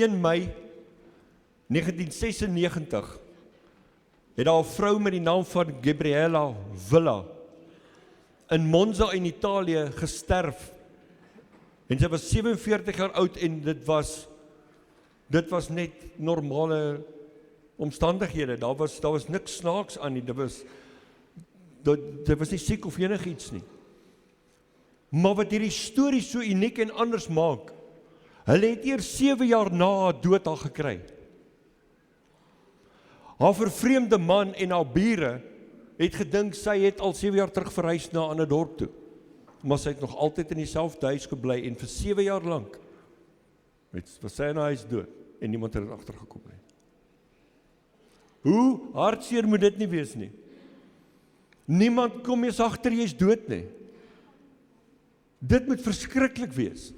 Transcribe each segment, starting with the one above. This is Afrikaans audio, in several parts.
1 Mei 1996 het daar 'n vrou met die naam van Gabriella Villa in Monza in Italië gesterf. En sy was 47 jaar oud en dit was net normale omstandighede. Daar was niks snaaks aan nie. Dit was nie siek of enigiets nie. Maar wat hierdie storie so uniek en anders maak, hulle het eers 7 jaar na haar dood al gekry. Haar vervreemde man en haar bure het gedink sy het al 7 jaar terug verhuis na 'n ander dorp toe. Maar sy het nog altyd in dieselfde huis gebly en vir 7 jaar lank was sy in haar huis dood en niemand het dit agtergekom nie. Hoe hartseer moet dit nie wees nie? Niemand kom eens agter jy is dood nie. Dit moet verskriklik wees.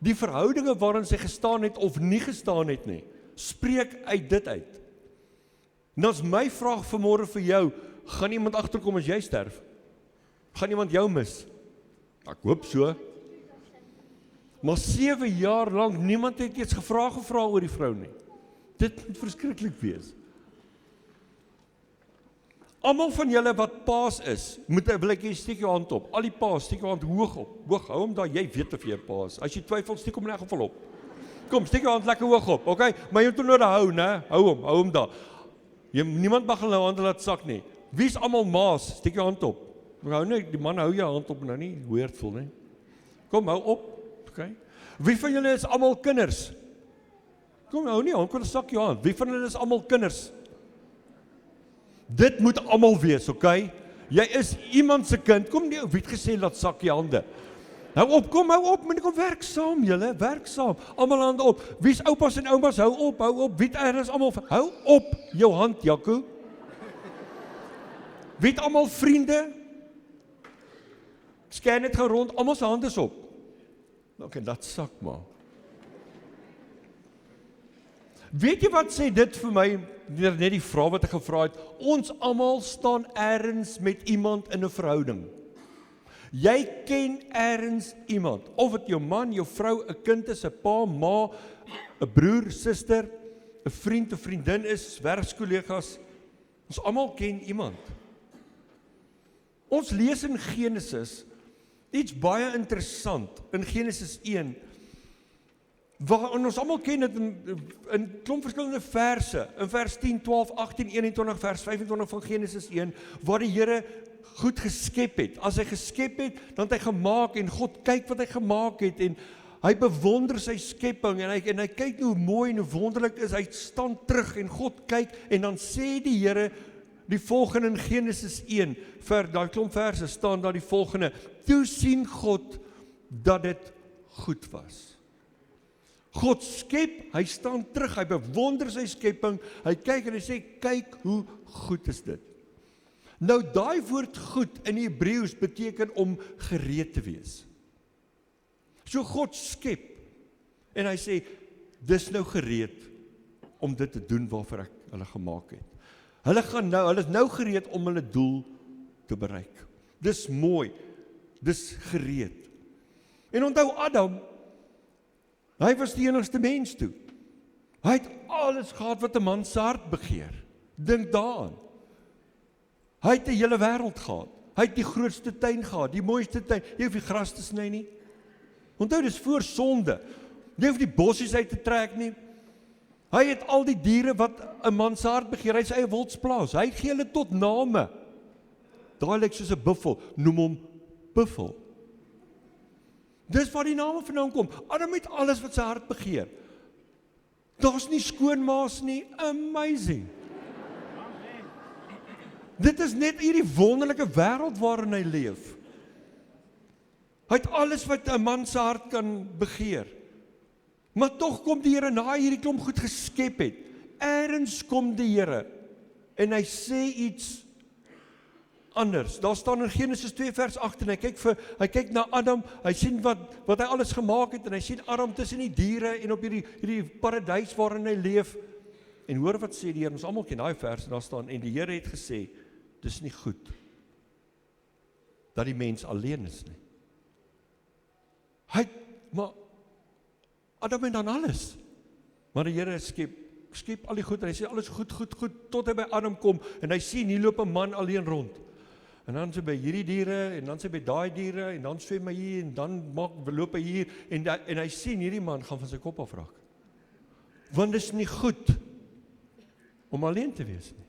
Die verhoudinge waarin sy gestaan het of nie gestaan het nie, spreek uit dit uit. En as my vraag vanmôre vir jou, gaan iemand agterkom as jy sterf? Gaan iemand jou mis? Ek hoop so. Maar 7 jaar lank, niemand het eens gevra oor die vrou nie. Dit moet verskriklik wees. Almal van julle wat paas is, wil ek jy steek jou hand op. Al die paas, steek jou hand hoog op. Hoog, hou hom daar, jy weet of jy 'n paas. As jy twyfel, steek hom in 'n geval op. Kom, steek jou hand lekker hoog op, okay? Maar jy moet hom nou hou, né? Hou hom daar. Niemand mag hulle hande laat sak nie. Wie is almal maas? Steek jou hand op. Hou nie, die man hou jou hand op nou nie, weird voel nie. Kom, hou op. Okay. Wie van julle is almal kinders? Kom, hou nie, kom sak jou hand. Wie van julle is almal kinders? Dit moet almal wees, okay? Jy is iemand se kind. Kom nie, wie het gesê laat sak jy hande? Hou op, moet kom werk saam julle, werk saam. Almal hande op. Wie's oupas en oumas? Hou op. Wie is almal? Hou op jou hand, Jaco. Wie het almal vriende? Scan net gou rond, almal se hande is op. Okay, dat sak maar. Weet jy wat sê dit vir my, net die vraag wat ek gevra het, ons almal staan ergens met iemand in 'n verhouding. Jy ken ergens iemand, of het jou man, jou vrou, 'n kind is, 'n pa, ma, 'n broer, suster, 'n vriend, 'n vriendin is, werkskollegas, ons almal ken iemand. Ons lees in Genesis, iets baie interessant, in Genesis 1, waar ons almal ken dit in klomp verskillende verse, in vers 10, 12, 18, 21, vers 25 van Genesis 1, waar die Here goed geskep het. As hy geskep het, dan het hy gemaak en God kyk wat hy gemaak het en hy bewonder sy skepping en hy kyk hoe mooi en hoe wonderlik is, hy staan terug en God kyk en dan sê die Here die volgende in Genesis 1, vir daai klomp verse staan daar die volgende, toe sien God dat dit goed was. God skep, hy staan terug, hy bewonder sy skepping, hy kyk en hy sê, kyk hoe goed is dit. Nou daai woord goed in Hebreëus beteken om gereed te wees. So God skep en hy sê, dis nou gereed om dit te doen waarvoor ek hulle gemaak het. Hulle is nou gereed om hulle doel te bereik. Dis mooi, dis gereed. En onthou Adam, hy was die enigste mens toe. Hy het alles gehad wat 'n man se hart begeer. Dink daaraan. Hy het die hele wêreld gehad. Hy het die grootste tuin gehad, die mooiste tuin. Jy hoef die gras te sny nie. Onthou, dis voor sonde. Jy hoef die bossies uit te trek nie. Hy het al die diere wat 'n man se hart begeer, hy sy eie wildsplaas. Hy gee hulle tot name. Daai lyk soos 'n buffel, noem hom buffel. Dis waar die name vandaan kom. Adam het alles wat sy hart begeer. Daar's nie skoonmaas nie, amazing. Dit is net hierdie wonderlike wêreld waarin hy leef. Hy het alles wat 'n man se hart kan begeer. Maar tog kom die Here na hierdie klomp goed geskep het. Ergens kom die Here en hy sê iets anders. Daar staan in Genesis 2 vers 8 en hy kyk na Adam, hy sien wat hy alles gemaak het en hy sien Adam tussen die diere en op hierdie paradys waarin hy leef. En hoor wat sê die Here, ons almal ken daai vers en daar staan, en die Here het gesê, dis nie goed dat die mens alleen is nie. Maar Adam het dan alles. Maar die Here skep al die goed, en hy sê alles goed, tot hy by Adam kom, en hy sien, hier loop 'n man alleen rond. En dan sê by hierdie diere, en dan sê by daai diere, en dan swem hy hier, en dan loop hy hier, en hy sien, hierdie man gaan van sy kop afraak. Want dit is nie goed om alleen te wees nie.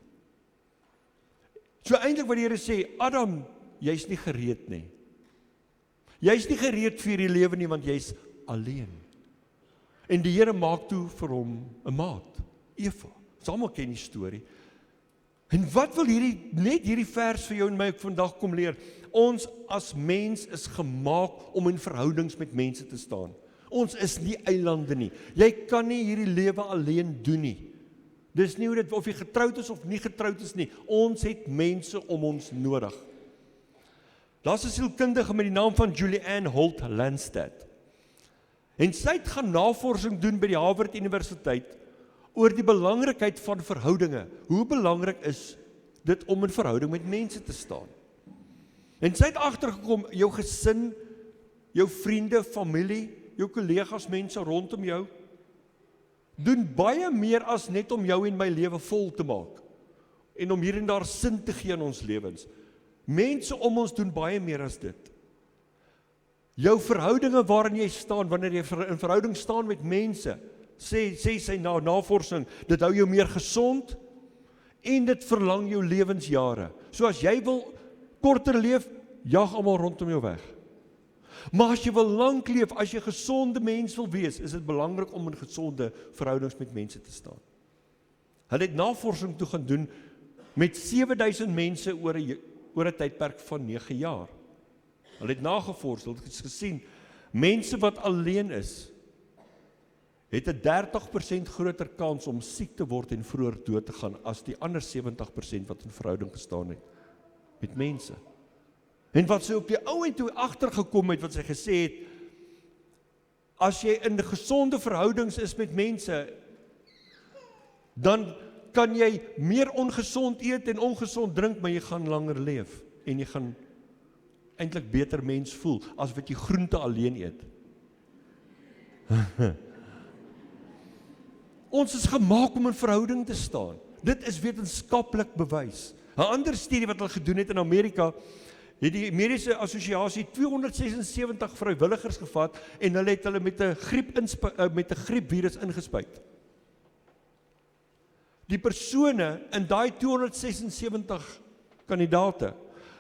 So eintlik wat die Here sê, Adam, jy's nie gereed nie. Jy's nie gereed vir hierdie lewe nie, want jy's alleen. En die Here maak toe vir hom 'n maat, Eva. Ons almal ken die storie. En wat wil net hierdie vers vir jou en my vandag kom leer? Ons as mens is gemaak om in verhoudings met mense te staan. Ons is nie eilande nie. Jy kan nie hierdie lewe alleen doen nie. Dis nie hoe dit, of jy getroud is of nie getroud is nie. Ons het mense om ons nodig. Daar's 'n sielkundige met die naam van Julianne Holt Landstad. En sy het gaan navorsing doen by die Harvard Universiteit oor die belangrikheid van verhoudinge. Hoe belangrik is dit om in verhouding met mense te staan? En sy het agtergekom, jou gesin, jou vriende, familie, jou kollegas, mense rondom jou, doen baie meer as net om jou en my lewe vol te maak, en om hier en daar sin te gee in ons lewens. Mense om ons doen baie meer as dit. Jou verhoudinge waarin jy staan, wanneer jy in verhouding staan met mense, sê sy navorsing, dit hou jou meer gesond, en dit verlang jou lewensjare. So as jy wil korter leef, jag almal rondom jou weg. Maar as jy wil lank leef, as jy 'n gesonde mens wil wees, is dit belangrik om in gesonde verhoudings met mense te staan. Hulle het navorsing toe gaan doen met 7000 mense oor 'n tydperk van 9 jaar. Hulle het nagevors, hulle het gesien, mense wat alleen is, het 'n 30% groter kans om siek te word en vroeër dood te gaan, as die ander 70% wat in verhouding gestaan het met mense. En wat sy op die ou en toe agtergekom het, wat sy gesê het, as jy in gesonde verhoudings is met mense, dan kan jy meer ongesond eet en ongesond drink, maar jy gaan langer leef, en jy gaan eintlik beter mens voel, as wat jy groente alleen eet. Ons is gemaak om in verhouding te staan. Dit is wetenskaplik bewys. 'n Ander studie wat hulle gedoen het in Amerika, het die Mediese Assosiasie 276 vrywilligers gevat, en hulle het hulle met 'n griepvirus ingespuit. Die persone in daai 276 kandidate,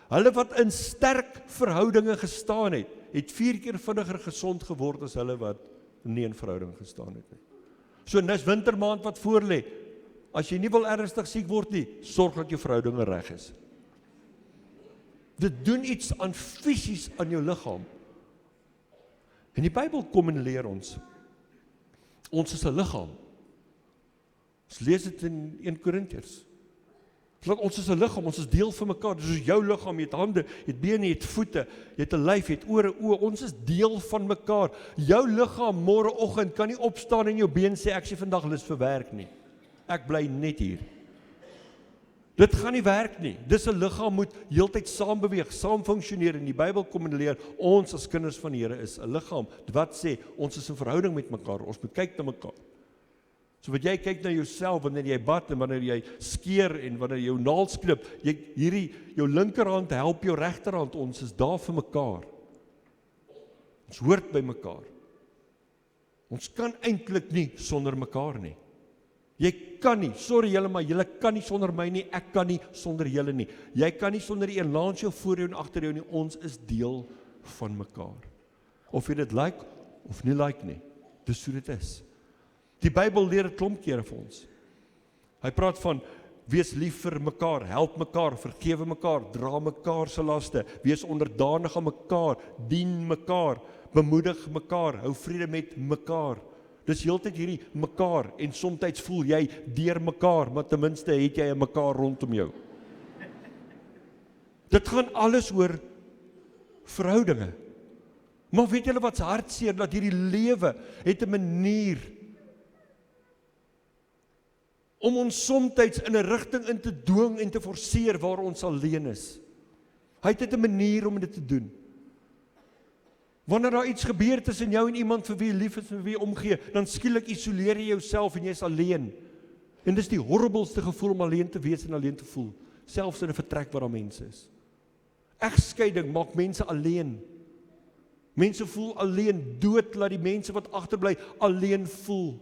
hulle wat in sterk verhoudinge gestaan het, het 4 keer vinniger gesond geword as hulle wat nie in verhouding gestaan het nie. So dis wintermaand wat voor lê. As jy nie wil ernstig siek word nie, sorg dat jou verhoudinge reg is. Dit doen iets aan fisies aan jou liggaam. En die Bybel kom en leer ons is 'n liggaam. Ons lees dit in 1 Korintiërs. Ons is 'n liggaam, ons is deel van mekaar. Dis soos jou liggaam, jy het hande, jy het bene, jy het voete, jy het 'n lyf, jy het ore, oë. Ons is deel van mekaar. Jou liggaam môreoggend kan nie opstaan en jou been sê ek sê vandag lus vir werk nie. Ek bly net hier. Dit gaan nie werk nie. Dis 'n liggaam moet heeltyd saam beweeg, saam funksioneer, en die Bybel kom en leer ons as kinders van die Here is 'n liggaam. Wat sê ons is in verhouding met mekaar. Ons moet kyk na mekaar. So wat jy kyk na jouself wanneer jy bad en wanneer jy skeer en wanneer jy jou naels knip, jou linkerhand help jou regterhand, ons is daar vir mekaar. Ons hoort by mekaar. Ons kan eintlik nie sonder mekaar nie. Jy kan nie, sorry julle, maar julle kan nie sonder my nie, ek kan nie sonder julle nie. Jy kan nie sonder die een langs jou, voor jou en agter jou nie, ons is deel van mekaar. Of jy dit like of nie like nie, dis hoe dit is. Die Bybel leer 'n klomp kere vir ons. Hy praat van, wees lief vir mekaar, help mekaar, vergewe mekaar, dra mekaar se laste, wees onderdanig aan mekaar, dien mekaar, bemoedig mekaar, hou vrede met mekaar. Dis heeltyd hierdie mekaar, en soms voel jy deur mekaar, maar ten minste het jy 'n mekaar rondom jou. Dit gaan alles oor verhoudinge. Maar weet julle wat's hartseer, dat hierdie lewe het 'n manier om ons soms in 'n rigting in te dwing en te forceer waar ons alleen is. Hy het 'n manier om dit te doen. Wanneer daar iets gebeur tussen jou en iemand vir wie jy lief is en vir wie jy omgee, dan skielik isoleer jy jouself en jy is alleen. En dis die horribelste gevoel om alleen te wees en alleen te voel, selfs in 'n vertrek waar daar mense is. Egskeiding maak mense alleen. Mense voel alleen, dood, laat die mense wat agterbly alleen voel.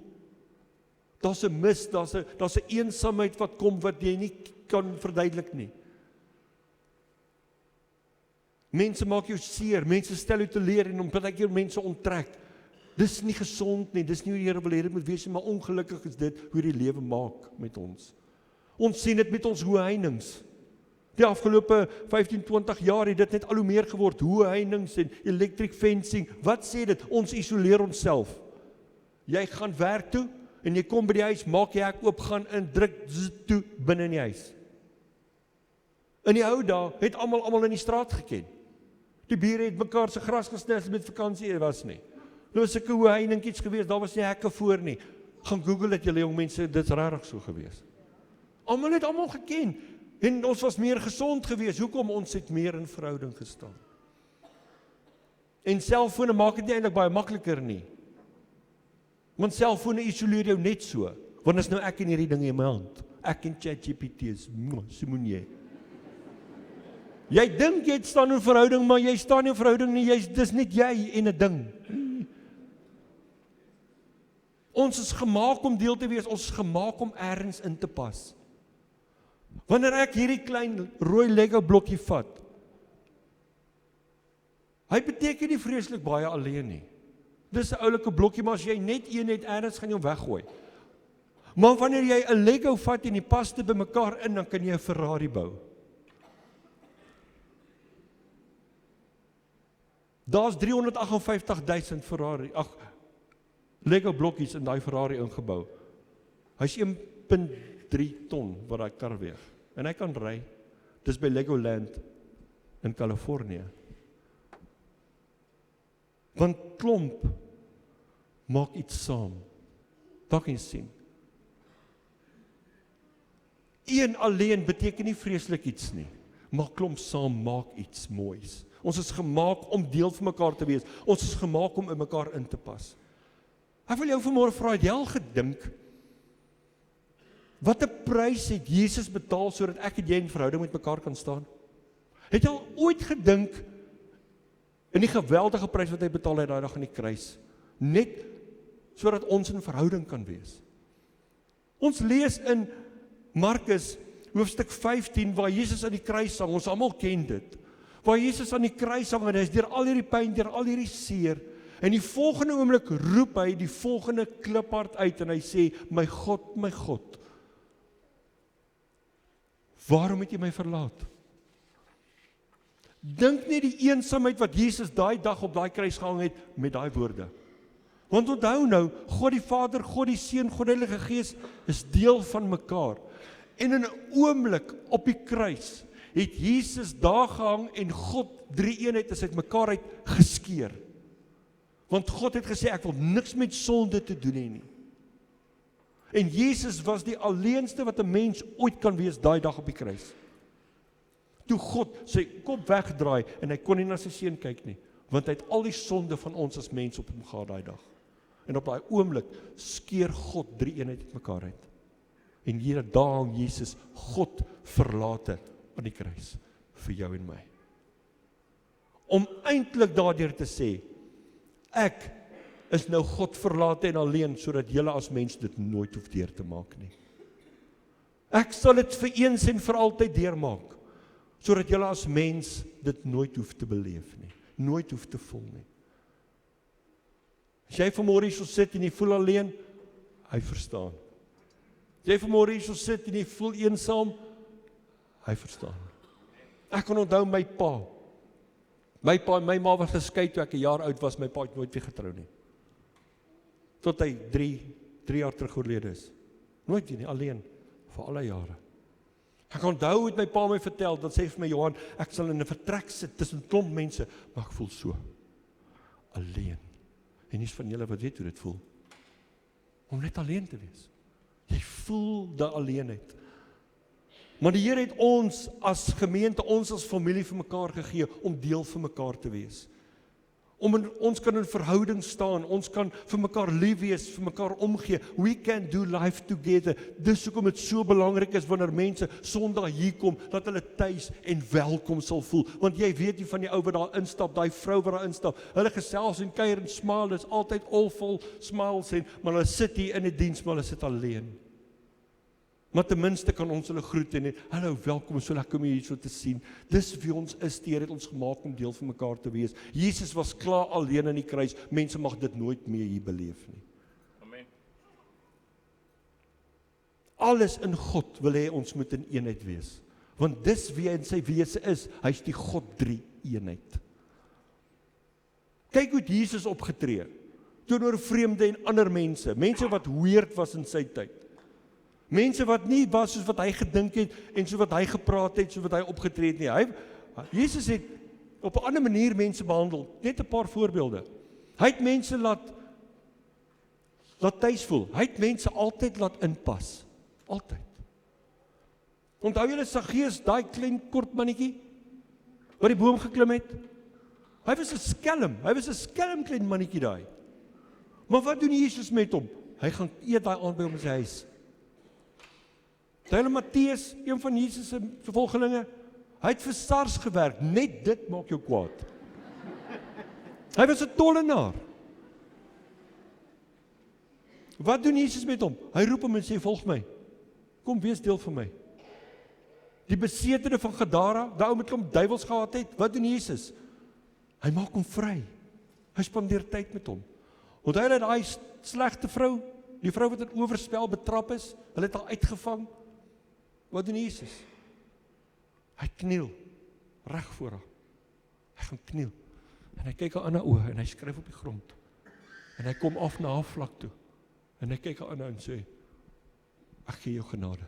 Daar's 'n mis, daar's 'n eensaamheid wat kom wat jy nie kan verduidelik nie. Mense maak jou seer, mense stel jou teleur en baie keer mense onttrek. Dis nie gesond nie, dis nie hoe die Here wil hê dit moet wees nie, maar ongelukkig is dit hoe die lewe maak met ons. Ons sien dit met ons hoë heininge. Die afgelope 15-20 jaar het dit net al hoe meer geword, hoë heininge en electric fencing. Wat sê dit? Ons isoleer onsself. Jy gaan werk toe en jy kom by die huis, maak jy hek oop, gaan in, druk toe binne in die huis. In die ou dae het almal in die straat geken. Die bure het mekaar se gras gesny as dit met vakansie was nie. Nou was 'n hoë heiningetjies gewees, daar was nie hekke voor nie. Gaan Google dit julle jong mense, dit's regtig so gewees. Almal het almal geken en ons was meer gesond gewees. Hoekom? Ons het meer in verhouding gestaan. En selfone maak dit nie eintlik baie makliker nie. Want selfone isoleer jou net so. Want is nou ek en hierdie ding in my hand. Ek en ChatGPT is Simonie. Jy dink jy staan in verhouding, maar jy staan nie in verhouding nie, dis net jy en 'n ding. Ons is gemaak om deel te wees, ons is gemaak om ergens in te pas. Wanneer ek hierdie klein rooi Lego blokkie vat, hy beteken nie vreeslik baie alleen nie. Dis 'n oulike blokkie, maar as jy net een het ergens, gaan jy hom weggooi. Maar wanneer jy 'n Lego vat en die pas te bymekaar in, dan kan jy 'n Ferrari bou. Daar's 358.000 Ferrari, Lego blokkies in daai Ferrari ingebou. Hy's 1.3 ton wat daai kar weeg. En hy kan ry. Dis by Legoland in Kalifornië. Want klomp maak iets saam. Daar kan jy sien. Een alleen beteken nie vreeslik iets nie. Maar klomp saam maak iets moois. Ons is gemaak om deel van mekaar te wees. Ons is gemaak om in mekaar in te pas. Ek wil jou vanmôre vra, het jy al gedink, wat 'n prys het Jesus betaal sodat ek en jy in verhouding met mekaar kan staan? Het jy al ooit gedink in die geweldige prys wat hy betaal het daai dag aan die kruis, net sodat ons in verhouding kan wees? Ons lees in Markus hoofstuk 15 waar Jesus aan die kruis hang, ons almal ken dit. Waar Jesus aan die kruis hang en hy is deur al hierdie pyn, deur al hierdie seer, en die volgende oomblik roep hy die volgende kliphard uit en hy sê, my God, waarom het jy my verlaat? Dink net die eensaamheid wat Jesus daai dag op daai kruis gehang het met daai woorde. Want onthou nou, God die Vader, God die Seun, God die Heilige Gees is deel van mekaar. En in 'n oomblik op die kruis het Jesus daar gehang en God, drie eenheid is uit mekaar uit geskeur. Want God het gesê, ek wil niks met sonde te doen hê nie. En Jesus was die alleenste wat 'n mens ooit kan wees daai dag op die kruis. Toe God sy kop wegdraai en hy kon nie na sy seun kyk nie, want hy het al die sonde van ons as mens op hom gehad daai dag. En op daai oomblik skeur God drie eenheid uit mekaar uit. En hier daar hang Jesus, God verlate aan die kruis vir jou en my. Om eintlik daardeur te sê, ek is nou God verlate en alleen, sodat julle as mens dit nooit hoef deur te maak nie. Ek sal dit vir eens en vir altyd deurmaak, sodat julle as mens dit nooit hoef te beleef nie, nooit hoef te voel nie. As jy vanmôre hier so sit en jy voel alleen, hy verstaan. As jy vanmôre hier so sit en jy voel eensaam, hy verstaan. Ek kan onthou my pa en my ma was geskei toe ek 'n jaar oud was, my pa het nooit weer getrou nie. Tot hy 3 jaar terug oorlede is. Nooit weer nie, alleen, vir alle jare. Ek onthou het my pa my vertel, dat sê vir my, Johan, ek sal in 'n vertrek sit tussen klomp mense, maar ek voel so, alleen. En nie van julle wat weet hoe dit voel, om net alleen te wees. Jy voel die alleenheid. Maar die Here het ons as gemeente, ons as familie vir mekaar gegee, om deel van mekaar te wees. Ons kan in verhouding staan, ons kan vir mekaar lief wees, vir mekaar omgee. We can do life together. Dis hoekom dit so belangrik is wanneer mense Sondag hier kom, dat hulle tuis en welkom sal voel. Want jy weet nie van die ou wat daar instap, daai vrou wat daar instap, hulle gesels en kuier en smile, is altyd al vol smiles en, maar hulle sit hier in die diens, maar hulle sit alleen. Maar ten minste kan ons hulle groet en hallo, welkom, so lekker om hier so te sien. Dis wie ons is, die Here het ons gemaak om deel van mekaar te wees. Jesus was klaar alleen aan die kruis, mense mag dit nooit meer hier beleef nie. Amen. Alles in God wil hy ons moet in eenheid wees. Want dis wie hy in sy wese is, hy is die God 3 eenheid. Kyk hoe Jesus opgetree, teenoor vreemde en ander mense wat weird was in sy tyd. Mense wat nie was soos wat hy gedink het en soos wat hy gepraat het, soos wat hy opgetree het nie. Jesus het op 'n ander manier mense behandel. Net 'n paar voorbeelde. Hy het mense laat tuis voel. Hy het mense altyd laat inpas. Altyd. Onthou julle Saggeus, daai klein kort mannetjie wat die boom geklim het? Hy was 'n skelm klein mannetjie daai. Maar wat doen Jesus met hom? Hy gaan eet daai aand by hom in sy huis. Terwyl Matteus, een van Jesus se volgelinge, hy het vir SARS gewerk, net dit maak jou kwaad. Hy was 'n tollenaar. Wat doen Jesus met hom? Hy roep hom en sê, volg my. Kom, wees deel van my. Die besetene van Gadara, daai ou met hom duiwels gehad het, wat doen Jesus? Hy maak hom vry. Hy spandeer tyd met hom. Onthou jy daai slegte vrou, die vrou wat in oorspel betrap is, hulle het haar uitgevang. Wat doen Jesus? Hy kniel reg voor haar. Hy gaan kniel. En hy kyk haar aan haar oë en hy skryf op die grond. En hy kom af na haar vlak toe. En hy kyk haar aan en sê, ek gee jou genade.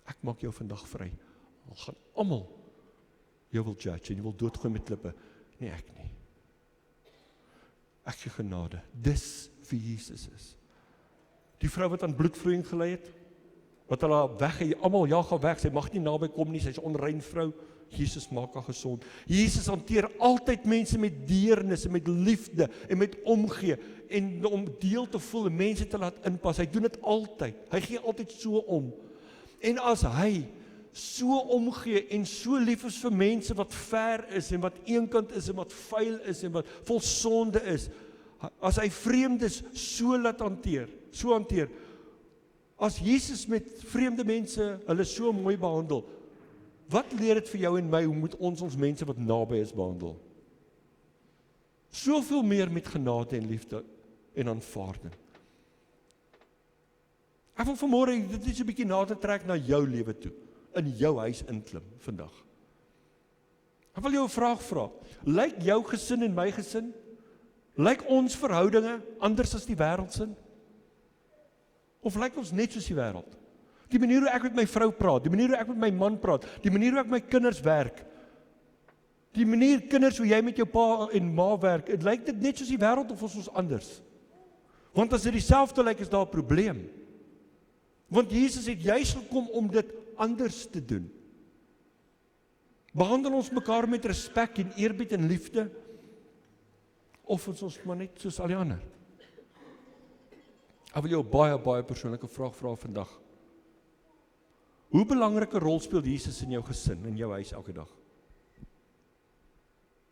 Ek maak jou vandag vry. Al gaan almal jou wil judge en jy wil doodgooi met klippe. Nee, ek nie. Ek gee genade. Dis wie Jesus is. Die vrou wat aan bloedvloeiing gelei het, wat hulle weg, almal jaag haar weg, sy mag nie naby kom nie, sy is 'n onrein vrou. Jesus maak haar gesond. Jesus hanteer altyd mense met deernis en met liefde en met omgee en om deel te voel en mense te laat inpas. Hy doen dit altyd. Hy gee altyd so om. En as hy so omgee en so lief is vir mense wat ver is en wat eenkant is en wat vuil is en wat vol sonde is, as hy vreemdes so laat hanteer, as Jesus met vreemde mense hulle so mooi behandel, wat leer dit vir jou en my, hoe moet ons mense wat naby is behandel? Soveel meer met genade en liefde en aanvaarding. Ek wil vanmôre dit is 'n bietjie nader trek na jou lewe toe, in jou huis inklim vandag. Ek wil jou 'n vraag vra. Lyk jou gesin en my gesin? Lyk ons verhoudinge anders as die wêreld se? Of lyk ons net soos die wêreld? Die manier hoe ek met my vrou praat, die manier hoe ek met my man praat, die manier hoe ek met my kinders werk, die manier kinders hoe jy met jou pa en ma werk, lyk dit net soos die wêreld of is ons anders? Want as dit dieselfde lyk, is daar 'n probleem. Want Jesus het juis gekom om dit anders te doen. Behandel ons mekaar met respek en eerbied en liefde, of is ons maar net soos al die ander? Ek wil jou 'n baie persoonlike vraag vra vandag. Hoe belangrike rol speel Jesus in jou gesin, in jou huis elke dag?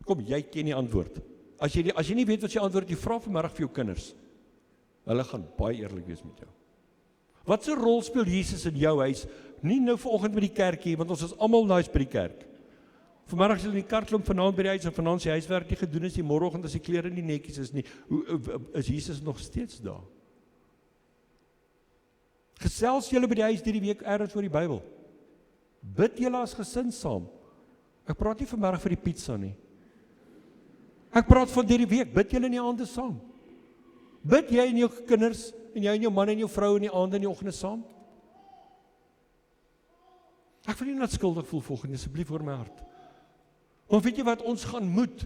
Kom, jy ken die antwoord. As jy nie weet wat jy antwoord, jy vra vanmiddag vir jou kinders. Hulle gaan baie eerlik wees met jou. Wat 'n rol speel Jesus in jou huis? Nie nou vanoggend by die kerkie, want ons is almal nice by die kerk. Vanmiddag is hulle in die kar klim, vanaand by die huis en vanaand se huiswerk nie gedoen is, die môreoggend as die klere nie netjies is nie. Is Jesus nog steeds daar? Gesels julle by die huis hierdie week ergens oor die Bybel? Bid julle as gesin saam? Ek praat nie vanmiddag vir die pizza nie. Ek praat van hierdie week, bid julle in die aande saam? Bid jy en jou kinders, en jy en jou man en jou vrou in die aande en die oggende saam? Ek wil nie net skuldig voel volgende, asseblief hoor my hart. Maar weet jy wat, ons gaan moet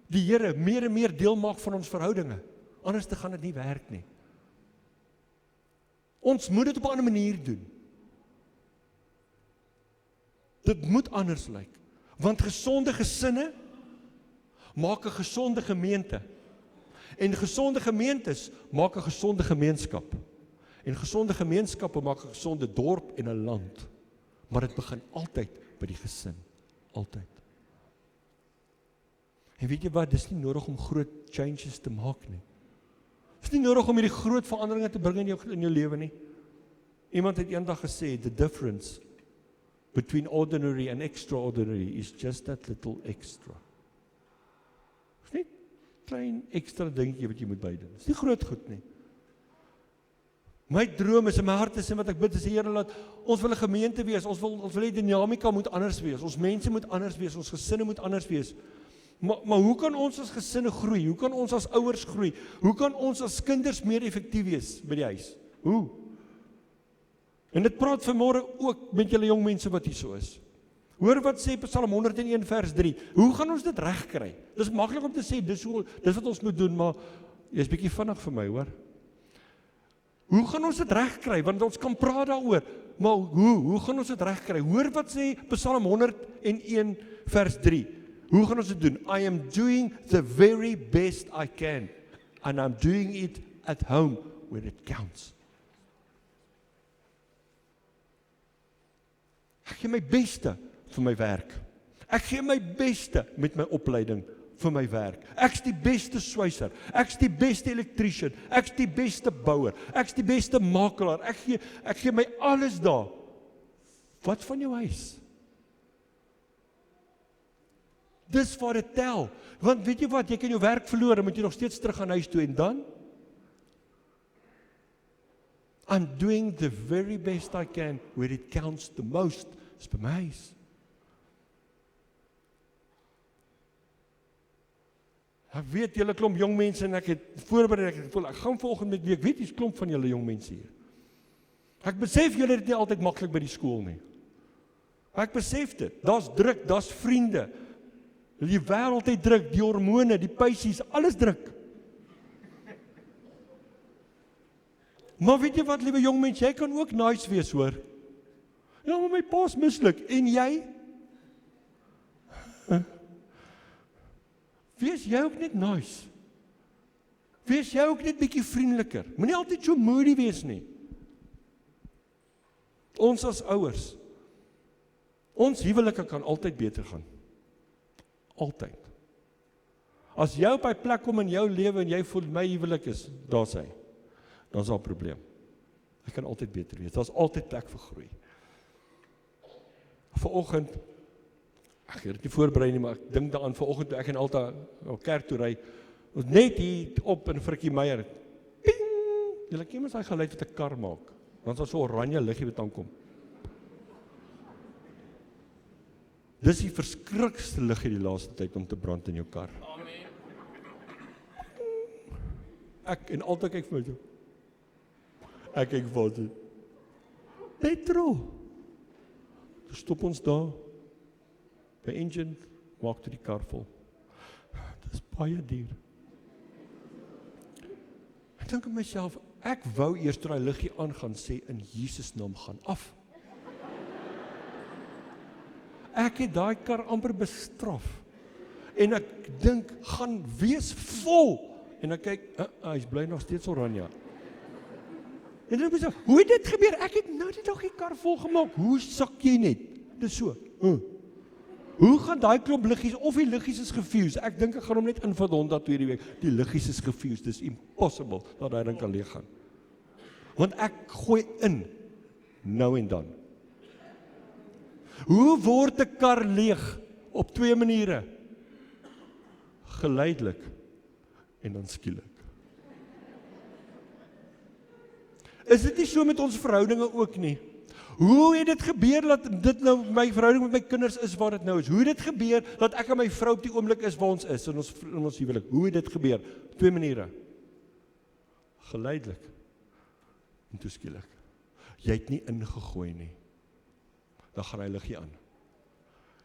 die Here meer en meer deel maak van ons verhoudinge. Anders te gaan dit nie werk nie. Ons moet dit op 'n ander manier doen. Dit moet anders lyk. Want gesonde gesinne maak 'n gesonde gemeente. En gesonde gemeentes maak 'n gesonde gemeenskap. En gesonde gemeenskappe maak 'n gesonde dorp en 'n land. Maar dit begin altyd by die gesin. Altyd. En weet jy wat, dis nie nodig om groot changes te maak nie. Dis nie nodig om hierdie groot veranderinge te bring in jou lewe nie. Iemand het eendag gesê, the difference between ordinary and extraordinary is just that little extra. Dis nie klein extra dingetjie wat jy moet bydoen. Dis nie groot goed nie. My droom is in my hart is en wat ek bid is die Here laat ons wil 'n gemeente wees. Ons wil die dinamika moet anders wees. Ons mense moet anders wees. Ons gesinne moet anders wees. Maar hoe kan ons as gesinne groei? Hoe kan ons as ouers groei? Hoe kan ons as kinders meer effektief wees by die huis? Hoe? En dit praat vanmôre ook met julle jong mense wat hier so is. Hoor wat sê Psalm 101 vers 3. Hoe gaan ons dit regkry? Dis maklik om te sê dis wat ons moet doen, maar jy's bietjie vinnig vir my, hoor. Hoe gaan ons dit regkry? Want ons kan praat daaroor, maar hoe gaan ons dit regkry? Hoor wat sê Psalm 101 vers 3. Hoe gaan ons dit doen? I am doing the very best I can, and I'm doing it at home where it counts. Ek gee my beste vir my werk. Ek gee my beste met my opleiding vir my werk. Ek's die beste swyser. Ek's die beste elektriesien. Ek's die beste bouer. Ek's die beste makelaar. Ek gee my alles daar. Wat van jou huis? Dis waar dit tel. Want weet jy wat, jy kan jou werk verloor en moet jy nog steeds terug gaan huis toe en dan? I'm doing the very best I can where it counts the most. Is by my huis. Ek weet julle klomp jong mense en ek het voorberei, ek gaan volgende met wie, ek weet hier's klomp van julle jong mense hier. Ek besef julle het dit nie altyd maklik by die skool nie. Ek besef dit, daar's druk, daar's vriende, die wêreld het druk, die hormone, die pysies, alles druk. Maar weet jy wat, liewe jong mens, jy kan ook nice wees, hoor. Ja, maar my pa's misluk, en jy? Wees jy ook net nice. Wees jy ook net bietjie vriendeliker. Moenie altyd so moody wees nie. Ons as ouers, ons huwelike kan altyd beter gaan. Altyd. As jy op 'n plek kom in jou lewe en jy voel my huwelik is, daar's hy. Dan's daar 'n probleem. Hy kan altyd beter wees. Daar's altyd plek vir groei. Vanoggend, ek het dit nie voorberei nie, maar ek dink daaraan vanoggend toe ek en Alta na kerk toe ry, ons net hier op in Frikkie Meyer. Ping! Julle ken mos daai geluid wat 'n kar maak. Dan is daar so 'n oranje liggie wat aankom. Dis die verskriklikste liggie die laaste tyd om te brand in jou kar. Amen. Ek en Alta kyk vir my so. Ek kyk vir dit. Petrol. Stop ons daar. By engine, maak toe die kar vol. Dis baie duur. Ek dink aan myself, ek wou eers toe daai liggie aangaan sê, in Jesus naam gaan af. Ek het daai kar amper bestraf. En ek dink, gaan wees vol. En ek kyk, hy's bly nog steeds oranje. En dan sê, hoe het dit gebeur? Ek het nou die dag die kar vol gemaak. Hoe sak jy net? Dis so. Hoe gaan daai klomp liggies, of die liggies is gefuse? Ek dink ek gaan hom net in vir Honda tweede week. Die liggies is gefuse, dis impossible dat daai ding kan leeg gaan. Want ek gooi in, nou en dan. Hoe word 'n kar leeg? Op 2 maniere. Geleidelik en dan skielik. Is dit nie so met ons verhoudinge ook nie? Hoe het dit gebeur dat dit nou my verhouding met my kinders is waar dit nou is? Hoe het dit gebeur dat ek en my vrou op die oomblik is waar ons is in ons huwelik? Hoe het dit gebeur? 2 maniere. Geleidelik en toe skielik. Jy het nie ingegooi nie. Dan gaan hy liggie aan.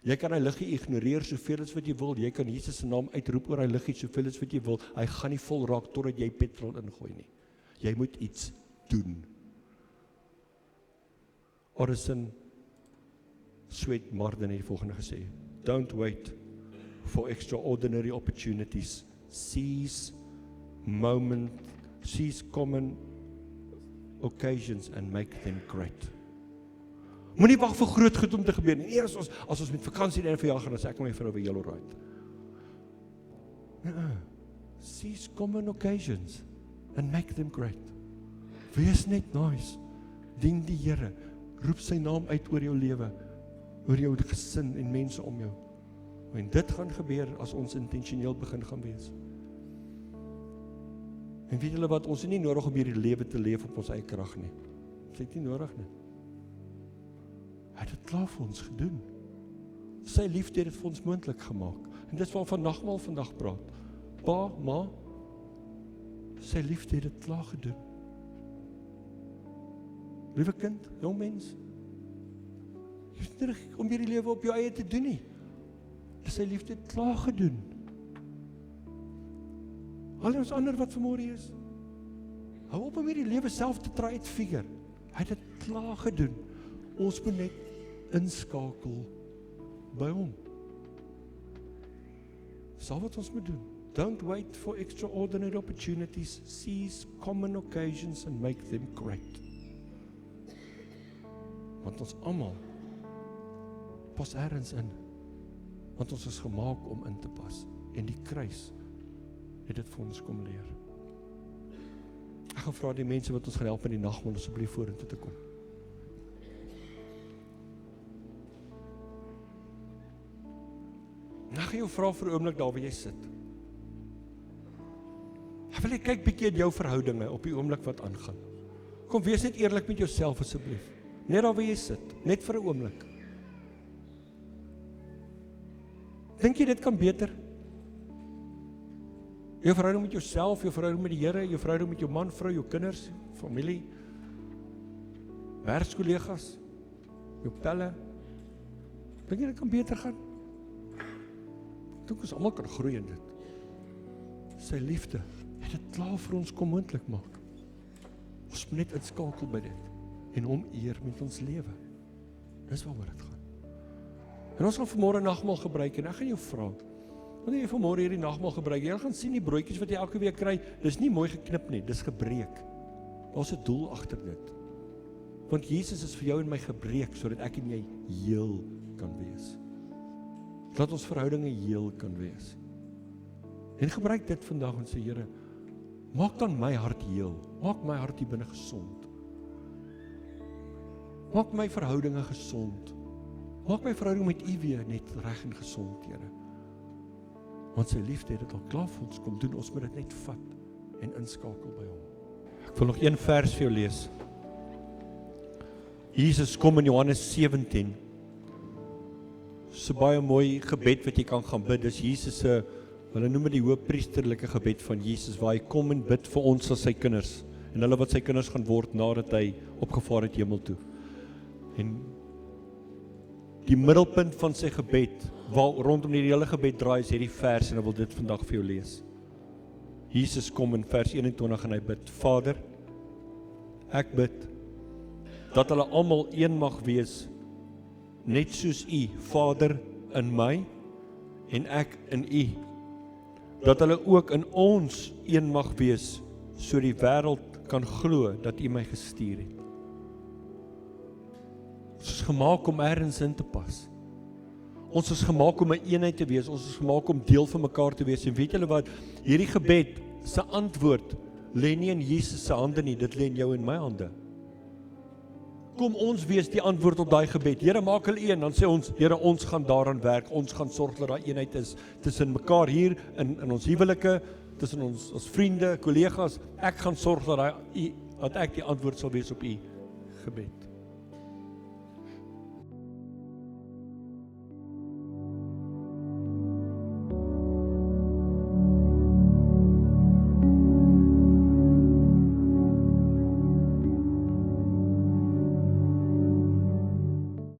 Jy kan hy liggie ignoreer soveel as wat jy wil. Jy kan Jesus se naam uitroep oor hy liggie soveel as wat jy wil. Hy gaan nie vol raak totdat jy petrol ingooi nie. Jy moet iets doen. Orison Sweet Martin het die volgende gesê: Don't wait for extraordinary opportunities. Seize common occasions and make them great. Moenie wag vir groot goed om te gebeur nie. Eers as ons met vakansie en verjaar gaan, dan sê ek my vrou, "Julle right." Seize common occasions and make them great. Wees net nice. Dien die Here. Roep sy naam uit oor jou lewe, oor jou gesin en mense om jou. En dit gaan gebeur as ons intentioneel begin gaan wees. En weet julle wat, ons het nie nodig om hierdie lewe te leef op ons eie krag nie. Ons het nie nodig nie. Hy het dit klaar vir ons gedoen. Sy liefde het dit vir ons moontlik gemaak. En dis waarvan nagmaal vandag praat. Pa, ma, sy liefde het dit klaar gedoen. Liewe kind, jong mens, jy is nie reg om hierdie lewe op jou eie te doen nie. Dis sy liefde het klaar gedoen. Al ons ander wat vanmôre is, hou op om hierdie lewe self te try uitfigure. Hy het dit klaar gedoen. Ons moet net inskakel by hom. Dis al wat ons moet doen. Don't wait for extraordinary opportunities. Seize common occasions and make them great. Want ons almal pas ergens in. Want ons is gemaak om in te pas. En die kruis het dit vir ons kom leer. Ek gaan vra die mense wat ons gaan help in die nagmaal asseblief vorentoe te kom. Nou gaan jou vra vir 'n oomblik daar waar jy sit. Ek wil jy kyk bietjie in jou verhoudinge op die oomblik wat aangaan. Kom wees net eerlik met jouself asseblief. Net daar waar jy sit, net vir 'n oomblik. Dink jy dit kan beter? Jou verhouding met jouself, jou verhouding met die Here, jou verhouding met jou man, vrou, jou kinders, familie, werkskollegas, jou pelle. Dink jy dit kan beter gaan? Ek dink ons almal kan groei in dit. Sy liefde het dit klaar vir ons kom moontlik maak. Ons moet net inskakel by dit en hom eer met ons lewe. Dis waaroor dit gaan. En ons gaan vanmôre nagmaal gebruik en ek gaan jou vra, wanneer jy vanmôre hierdie nagmaal gebruik, jy gaan sien die broodjies wat jy elke week kry, dis nie mooi geknip nie, dis gebreek. Daar's 'n doel agter dit. Want Jesus is vir jou en my gebreek sodat ek en jy heel kan wees. Dat ons verhoudinge heel kan wees. En gebruik dit vandag en sê, Here, maak dan my hart heel. Maak my hart hier binne gesond. Maak my verhoudinge gesond. Maak my verhouding met U weer net reg en gesond, Here. Want sy liefde het dit al klaar vir ons kom doen. Ons moet dit net vat en inskakel by hom. Ek wil nog een vers vir jou lees. Jesus kom in Johannes 17. So baie mooi gebed wat jy kan gaan bid. Dis Jesus se, hulle noem dit die hoëpriesterlike gebed van Jesus, waar hy kom en bid vir ons as sy kinders. En hulle wat sy kinders gaan word nadat hy opgevaar het hemel toe. En die middelpunt van sy gebed, waar rondom die hele gebed draai, is hierdie vers, en ek wil dit vandag vir jou lees. Jesus kom in vers 21 en hy bid, Vader, ek bid, dat hulle almal een mag wees, net soos U, Vader, in my, en ek in U, dat hulle ook in ons een mag wees, so die wêreld kan glo, dat U my gestuur het. Ons is gemaak om ergens in te pas. Ons is gemaak om 'n eenheid te wees, ons is gemaak om deel van mekaar te wees, en weet julle wat, hierdie gebed, se antwoord, lê nie in Jesus se hande nie, dit lê in jou en my hande. Kom ons wees die antwoord op daai gebed. Here, maak hulle een, dan sê ons, Here, ons gaan daaraan werk, ons gaan sorg dat daar eenheid is, tussen mekaar hier, in ons huwelike, tussen ons as vriende, kollegas, ek gaan sorg dat ek die antwoord sal wees op U gebed.